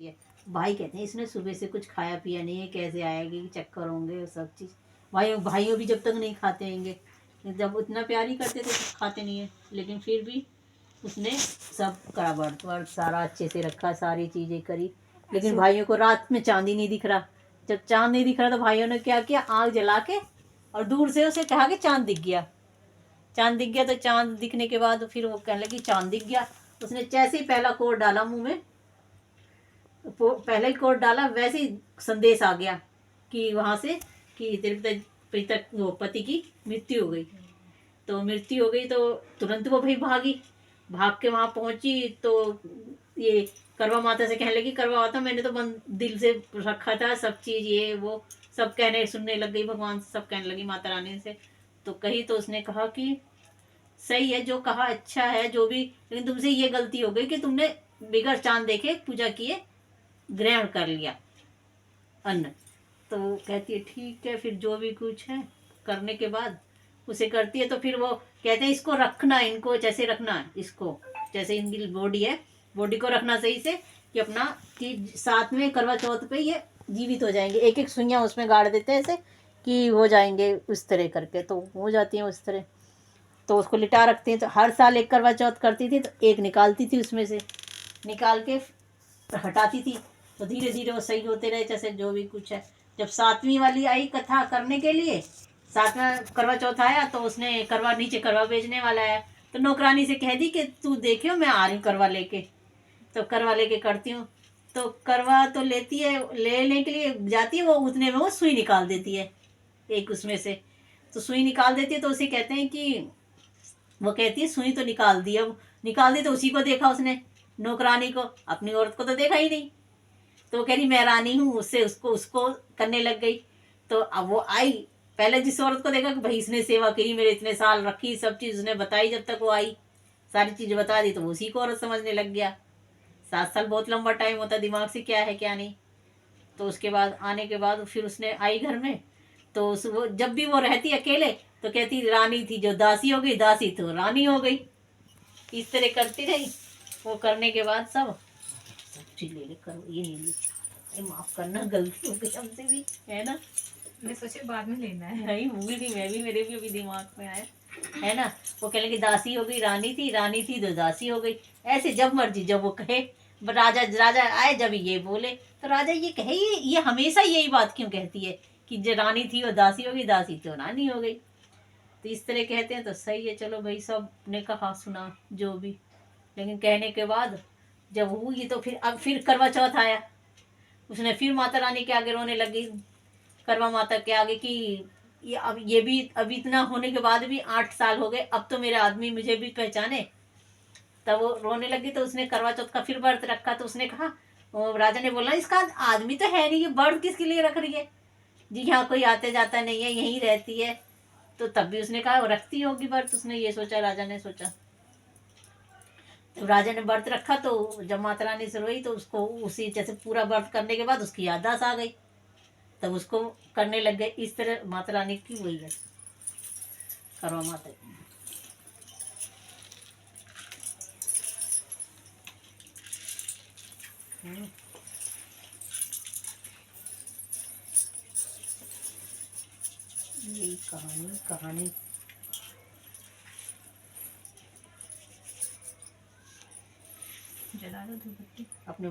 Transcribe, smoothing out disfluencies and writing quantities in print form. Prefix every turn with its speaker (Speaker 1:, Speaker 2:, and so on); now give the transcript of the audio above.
Speaker 1: है। भाई कहते हैं इसने सुबह से कुछ खाया पिया नहीं है, कैसे आएगी, चक्कर होंगे और सब चीज़। भाइयों भी जब तक नहीं खाते हैंगे, जब उतना प्यार ही करते तो कुछ खाते नहीं है, लेकिन फिर भी उसने सब करा, व्रत वर्त सारा अच्छे से रखा, सारी चीज़ें करी। लेकिन भाइयों को रात में चांद ही नहीं दिख रहा। जब चांद नहीं दिख रहा तो भाइयों ने क्या किया, आग जला के और दूर से उसे कहा कि चांद दिख गया। चांद दिख गया तो चांद दिखने के बाद फिर वो कहने लगी चांद दिख गया। उसने जैसे ही पहला कोड डाला मुंह में, पहले ही कोड डाला, वैसे ही संदेश आ गया कि वहाँ से कि तेरे वो पति की मृत्यु हो गई। तो मृत्यु हो गई तो तुरंत वो भाई भाग के वहाँ पहुंची। तो ये करवा माता से कहने लगी, करवा माता मैंने तो दिल से रखा था सब चीज़, ये वो सब कहने सुनने लग गई, भगवान से सब कहने लगी, माता रानी से। तो कही तो उसने कहा कि सही है जो कहा, अच्छा है जो भी, लेकिन तुमसे ये गलती हो गई कि तुमने बिगड़ चांद देखे पूजा किए ग्रहण कर लिया अन्न। तो वो कहती है ठीक है, फिर जो भी कुछ है करने के बाद उसे करती है। तो फिर वो कहते हैं इसको रखना, इनको जैसे रखना, इसको जैसे इनकी बॉडी है, बॉडी को रखना सही से कि अपना कि साथ में करवा चौथ पे ये जीवित हो जाएंगे। एक एक सुइयाँ उसमें गाड़ देते हैं ऐसे कि हो जाएंगे उस तरह करके, तो हो जाती हैं उस तरह। तो उसको लिटा रखते हैं। तो हर साल एक करवा चौथ करती थी तो एक निकालती थी, उसमें से निकाल के हटाती थी। तो धीरे धीरे वो सही होते रहे, जैसे जो भी कुछ है। जब 7वीं वाली आई कथा करने के लिए, 7वां करवा चौथ आया तो उसने करवा, नीचे करवा बेचने वाला है तो नौकरानी से कह दी कि तू देखियो मैं आ रही हूँ करवा लेके। तो करवा लेके करती हूँ। तो करवा तो लेती है, लेने के लिए जाती है, वो उतने में वो सुई निकाल देती है एक उसमें से। तो सुई निकाल देती है तो उसे कहते हैं कि, वो कहती है सुई तो निकाल दी। अब निकाल दी तो उसी को देखा उसने, नौकरानी को, अपनी औरत को तो देखा ही नहीं। तो वो कह रही मैं रानी हूँ, उससे उसको उसको करने लग गई। तो अब वो आई, पहले जिस औरत को देखा कि भाई इसने सेवा करी, मेरे इतने साल रखी, सब चीज़ उसने बताई, जब तक वो आई सारी चीज़ बता दी, तो वो उसी को औरत समझने लग गया। 7 साल बहुत लंबा टाइम होता है, दिमाग से क्या है क्या नहीं। तो उसके बाद आने के बाद फिर उसने आई घर में। तो वो जब भी वो रहती अकेले तो कहती रानी थी जो दासी हो गई, दासी तो रानी हो गई। इस तरह करती रही। वो करने के बाद सब चीज ले ले करो, ये ले ली, माफ करना गलती हो गई हमसे भी, है ना।
Speaker 2: मैं सोचे बाद में लेना है।
Speaker 1: नहीं भूल गई मैं भी, मेरे भी अभी दिमाग में आया, है ना। वो कहने की दासी हो गई, रानी थी, रानी थी तो दासी हो गई। ऐसे जब मर्जी जब वो कहे, राजा राजा आए जब ये बोले तो राजा ये कहे, ये हमेशा यही बात क्यों कहती है कि जो रानी थी वो दासी हो गई, दासी तो रानी हो गई। तो इस तरह कहते हैं तो सही है, चलो भाई सब ने कहा सुना जो भी। लेकिन कहने के बाद जब हुई तो फिर करवा चौथ आया। उसने फिर माता रानी के आगे रोने लगी, करवा माता के आगे कि ये भी अब इतना होने के बाद भी 8 साल हो गए, अब तो मेरे आदमी मुझे भी पहचाने। तब वो रोने लगी तो उसने करवा चौथ का फिर व्रत रखा। तो उसने कहा, राजा ने बोला इसका आदमी तो है नहीं, ये व्रत किसके लिए रख रही है, जी यहाँ कोई आते जाता नहीं है, यहीं रहती है। तो तब भी उसने कहा वो रखती होगी व्रत, उसने ये सोचा, राजा ने सोचा। तो राजा ने व्रत रखा। तो जब माता रानी से रोई तो उसको उसी जैसे पूरा व्रत करने के बाद उसकी याददाश्त आ गई, तब उसको करने लग गए। इस तरह माता रानी की वही है, करवा माता की। यही कहानी
Speaker 2: जला दो धूपबत्ती
Speaker 1: अपने